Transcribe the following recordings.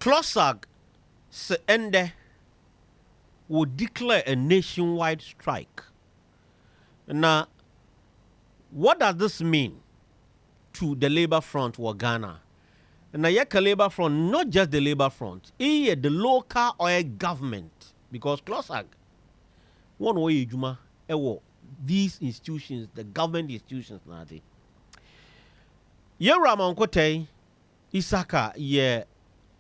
CLOSSAG se ende would declare a nationwide strike. Now, what does this mean to the labor front or Ghana? Now, the labor front, not just the labor front, the local oil government, because CLOSSAG, one way Juma, these institutions, the government institutions, Issa Amon Kotei, Isaka,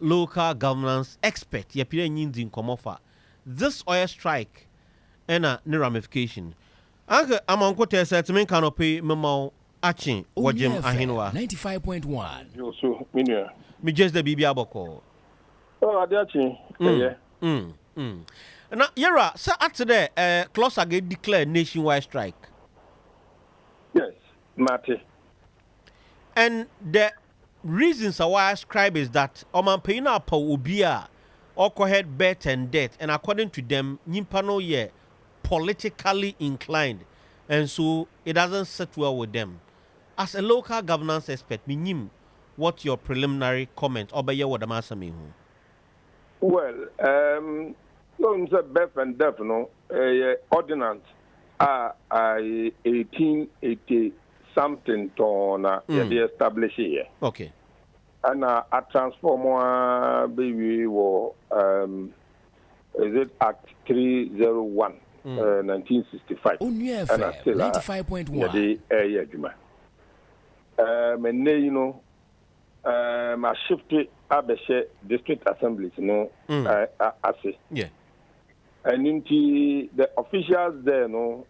local governance expert, in Komofa. This oil strike and a ramification. Anke Amon Kotei said to me, cannot pay Memo Achin, Wajem Ahinwa 95.1. You so, Minia. Me just the Bibi Aboko. Oh, Adiachi. Now, Yera, so at today, CLOSSAG declared nationwide strike. Yes, Mate. And the reasons why I ascribe is that Oman Payna Pa Ubia or had birth and death, and according to them, Nimpano ye politically inclined, and so it doesn't sit well with them. As a local governance expert, Minim, what your preliminary comment or by what am I saying? Well, no, birth and death, no, ordinance 1880 something to they establish here. Okay. And a transformer baby was is it Act 301 1965. Onua FM 95.1. The Juma. And you know, I shifted Abeshe district assemblies, you know, I say. Yeah. And into the officials there, no,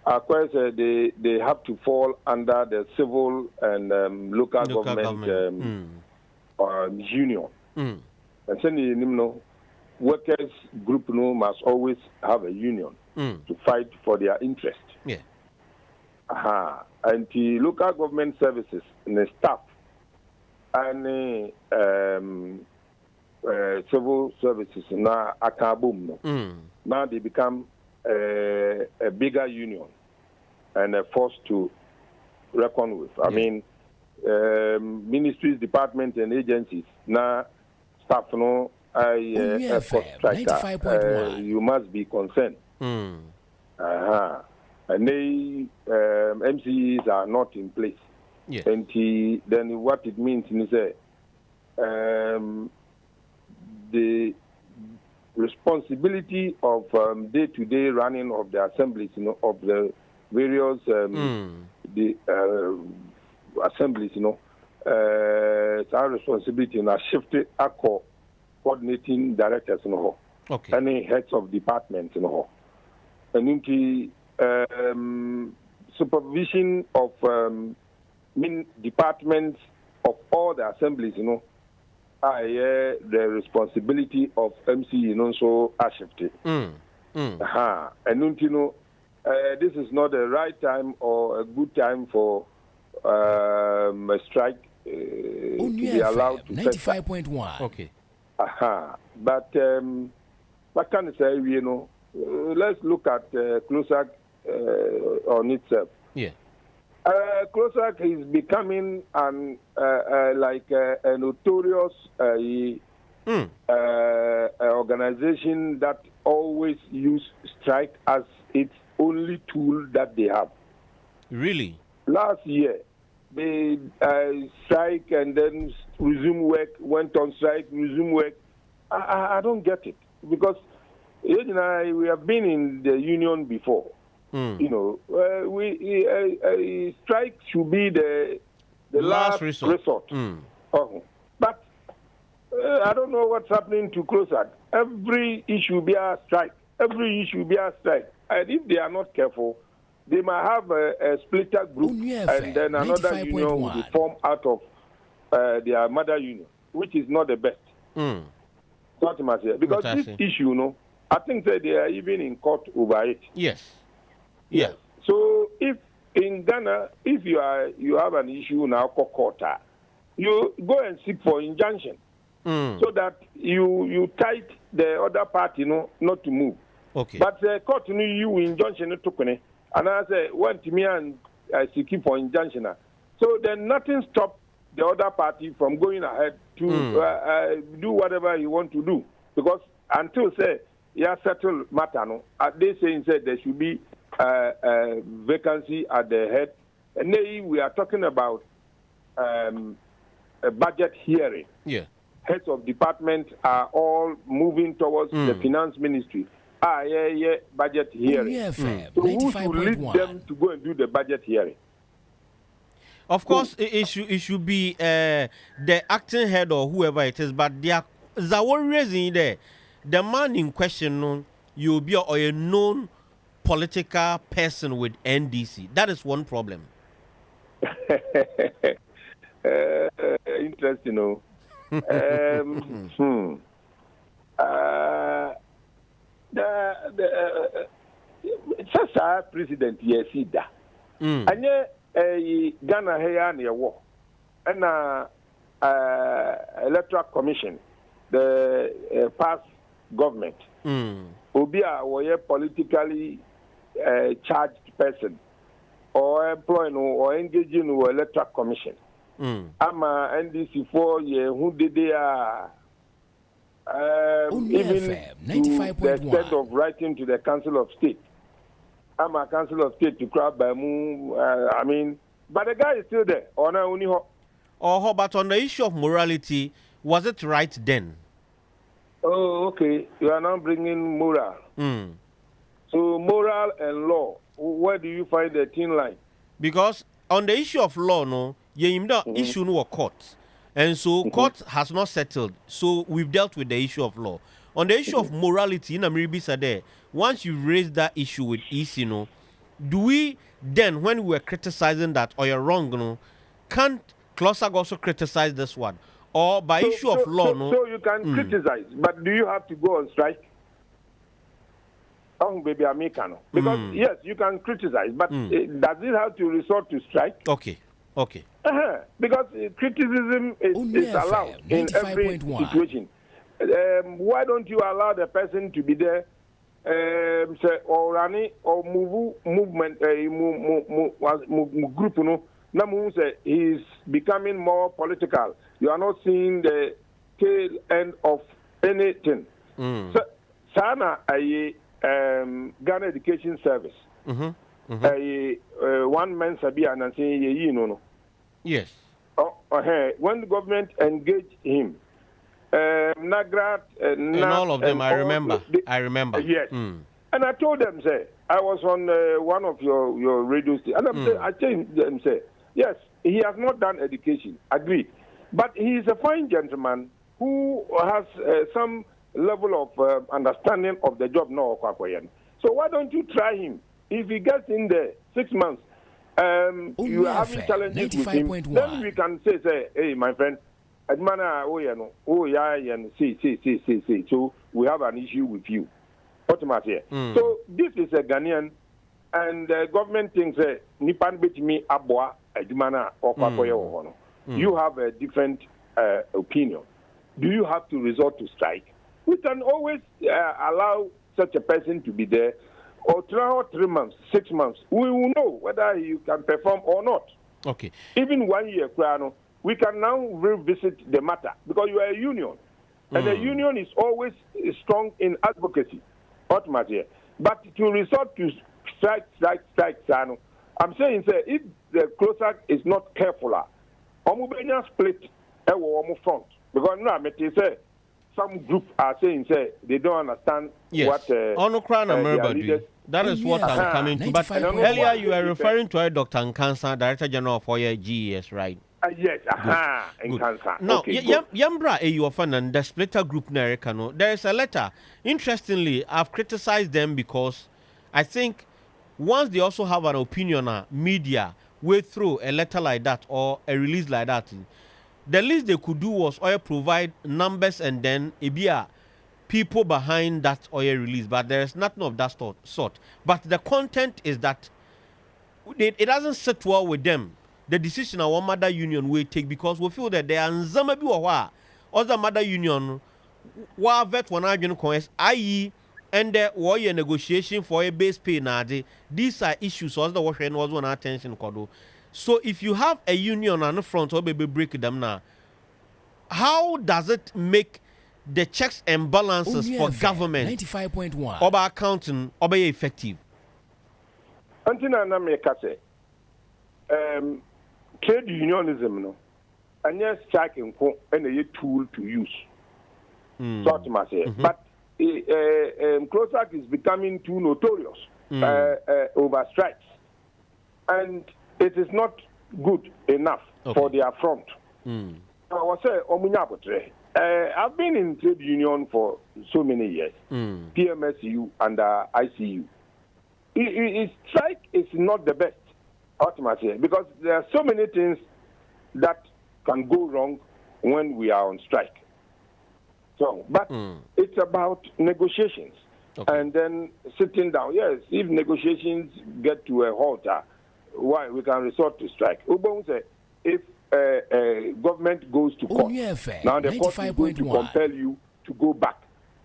of course, they have to fall under the civil and local government. Union. And then you know, workers group must always have a union to fight for their interest. Yeah. And the local government services and the staff and civil services now akabum. Now they become a bigger union and a force to reckon with. I mean, ministries, departments, and agencies now staff striker. You must be concerned. And they MCEs are not in place. Yeah. And then what it means is the responsibility of day-to-day running of the assemblies, you know, of the various the assemblies, you know, it's our responsibility and shifted coordinating directors, you know, any heads of departments, you know, and into supervision of departments of all the assemblies, you know, the responsibility of MC, you know, so I shifted. And you know, this is not the right time or a good time for a strike to be allowed to 95.1. Okay. But what can I say? You know, let's look at CLOSSAG on itself. Yeah. CLOSSAG is becoming an like a notorious organization that always use strike as its only tool that they have. Really? Last year, they strike and then resume work, went on strike, resume work. I don't get it because you know, we have been in the union before. You know, strike should be the last resort. But I don't know what's happening to CLOSSAG. Every issue be a strike. Every issue be a strike. And if they are not careful, they might have a splitter group and then another union will be formed out of their mother union, which is not the best. Because this issue, you know, I think that they are even in court over it. Yes. Yeah. So if in Ghana, if you have an issue now called court, you go and seek for injunction so that you tight the other party, you know, not to move. Okay. But the court you injunction to and I say went to me and I seek for injunction. So then nothing stopped the other party from going ahead to do whatever you want to do. Because until say settle matter, no, they saying said there should be a vacancy at the head. And then we are talking about a budget hearing. Yeah. Heads of department are all moving towards the finance ministry. Budget hearing. So who should lead them to go and do the budget hearing? Of course, it should be the acting head or whoever it is, but there is one reason there. The man in question, you'll be a known political person with NDC. That is one problem. Interesting, no? Sasa president Yesida. Anye Ghana here near war. And electoral commission, the past government. Obia were politically charged person or employing or engaging with electoral commission. Ama NDC 4 year who did they even to the extent of writing to the Council of State. I'm a Council of State to crowd by moon. I mean, but the guy is still there. But on the issue of morality, was it right then? Oh, okay. You are now bringing moral. So moral and law, where do you find the thin line? Because on the issue of law, no, issue no court. And so court has not settled. So we've dealt with the issue of law. On the issue of morality, in America, there, once you raise that issue with Issa, no, do we then, when we were criticizing that, or you're wrong, no, can't CLOSSAG also criticize this one? Or by issue of law, no? So you can criticize, but do you have to go on strike? Because yes, you can criticize, but does it have to resort to strike? Okay. Because criticism is allowed in every situation. Why don't you allow the person to be there, say, or running or movement, group, Namu say he's becoming more political. You are not seeing the tail end of anything. So, Sana, Ghana Education Service. One man sabi and saying no. Yes. When the government engaged him, Nagrat and all of them, I remember. Yes. And I told them, say, I was on one of your radio stations, and I told them, say, yes, he has not done education. Agreed. But he is a fine gentleman who has some level of understanding of the job now. So why don't you try him? If he gets in there 6 months, you are having challenges with him, then we can say, hey, my friend, see. So we have an issue with you. So this is a Ghanaian, and the government thinks, Nipan bet me abwa admana or you have a different opinion. Do you have to resort to strike? We can always allow such a person to be there, or 3 months, 6 months. We will know whether you can perform or not. Okay. Even 1 year, we can now revisit the matter because you are a union, and the union is always strong in advocacy. But to resort to strike, I'm saying, if the CLOSSAG is not careful, split front because now some group are saying they don't understand what leaders. That is what I'm coming to. But earlier you were referring to Dr. Nkansa, Director General of GES, right? Yes, Nkansa. Now, Yambra you and the splitter group Nerekano, there is a letter. Interestingly, I've criticized them because I think once they also have an opinion, media way through a letter like that or a release like that, the least they could do was provide numbers and then people behind that oil release, but there is nothing of that sort. But the content is that it doesn't sit well with them. The decision our mother union will take because we feel that they are other mother union vet one argument i.e. and the warrior negotiation for a base pay. These are issues also the Washington was one attention kodo. So if you have a union on the front, or maybe break them now, how does it make the checks and balances for government 95.1 over accounting over effective? Antina na me ka say trade unionism no anya strike nko and a tool to use. Sort my say. But CLOSSAG is becoming too notorious over strikes, and it is not good enough for their front. I was say I've been in trade union for so many years, PMSU and ICU. Strike is not the best, ultimately, because there are so many things that can go wrong when we are on strike. So, but it's about negotiations and then sitting down. Yes, if negotiations get to a halt, why we can resort to strike. Ubon say if government goes to court, now the court is going to compel you to go back.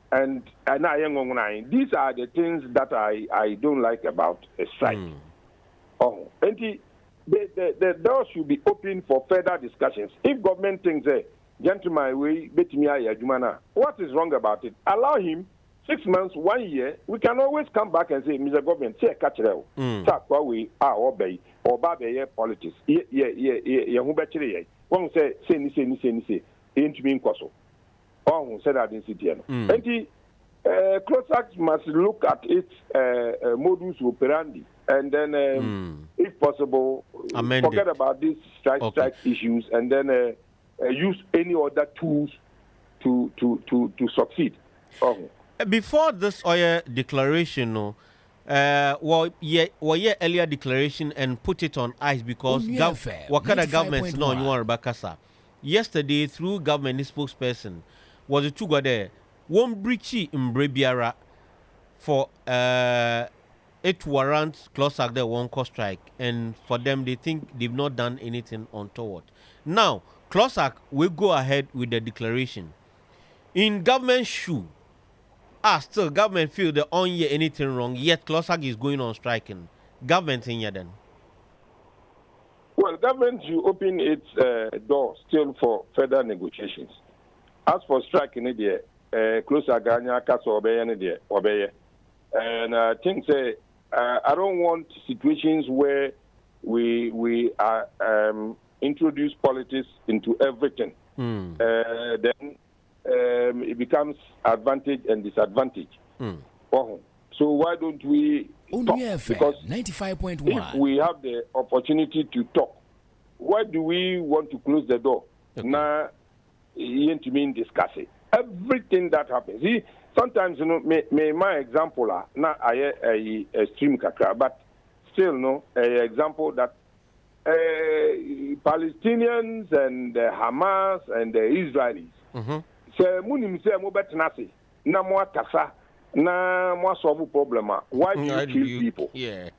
And these are the things that I don't like about a strike. And the door should be open for further discussions. If government thinks, gentlemen, what is wrong about it? Allow him 6 months, 1 year. We can always come back and say, Mr. Government, say catch we are obey or baby politics. One say ain't mean koso. Oh, said that in CTN. And CLOSSAG must look at its modus operandi and then, if possible, forget about these strike issues and then use any other tools to succeed. Before this oil declaration, earlier declaration and put it on ice because what kind of governments no you want Rebecca? Yesterday, through government spokesperson, was it two go there? One breachy in Brebiara for it warrants CLOSSAG there one cost strike, and for them they think they've not done anything untoward. Now CLOSSAG will go ahead with the declaration. In government shoe, still government feel they don't hear anything wrong, yet CLOSSAG is going on striking. Government in here then? Well, government should open its door still for further negotiations. As for striking, CLOSSAG obey. And I think I don't want situations where we introduce politics into everything. Then it becomes advantage and disadvantage. So why don't we talk? Because 95.1. if we have the opportunity to talk, why do we want to close the door? Now, you ain't mean discuss it. Everything that happens. See, sometimes, my example, not a stream kakra, but still, example that Palestinians and Hamas and the Israelis, say, munim say, mo betnasi, na mo kasa, na mo solve problem. Why do you kill people? Yeah.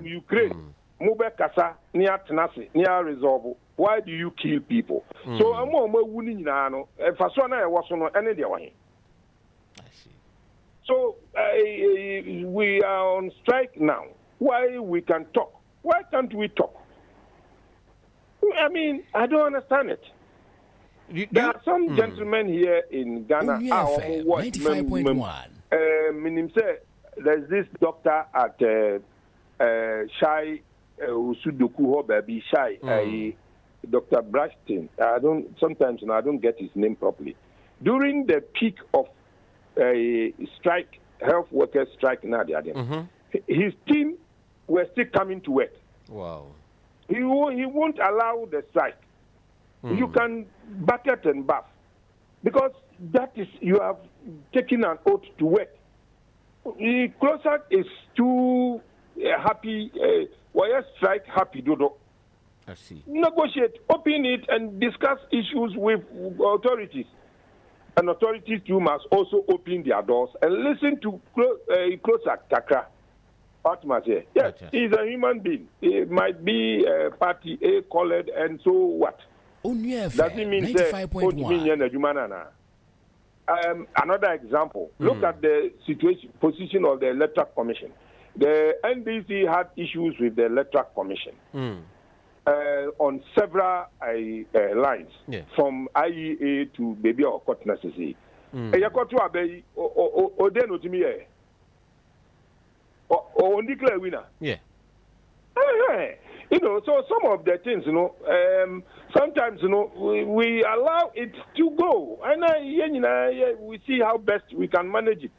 Ukraine, mo be kasa, ni atnasi, ni resolve. Why do you kill people? So I'm more winning now. If I saw I was on any day. I see. So we are on strike now. Why we can talk? Why can't we talk? I mean, I don't understand it. There are some gentlemen here in Ghana. 95.1. There's this doctor at Shai Usudoku baby Shai. Dr. Brashton, I don't get his name properly. During the peak of a strike, health workers strike, his team were still coming to work. Wow. He won't allow the strike. You can bucket and buff because that is you have taken an oath to work. CLOSSAG is too happy. Why strike happy dodo? I see. Negotiate, open it, and discuss issues with authorities. And authorities too must also open their doors and listen to CLOSSAG Takra. Yes, he's a human being. He might be party A colored, and so what? Doesn't mean 95.1. Another example. Look at the position of the Electoral Commission. the NDC had issues with the Electoral Commission on several lines, from IEA to Baby or Court Necessary. Or declare winner. Yeah. You know, so some of the things, you know, sometimes, you know, we allow it to go. And we see how best we can manage it.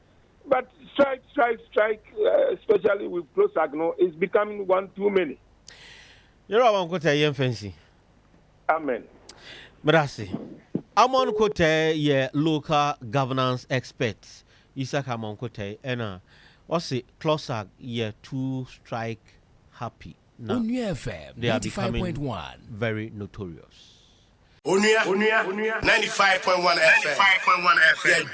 But strike, especially with CLOSSAG, you know, is becoming one too many. You're Amon Kotei, fancy. Amen. Brasi. Amon Kotei, yeah, local governance experts. Issa Amon Kotei, and what's it? CLOSSAG, yeah, 2 strike happy. Now, Onua FM 95.1 very notorious. Onua 95.1 FM. 95.1 FM. Yeah,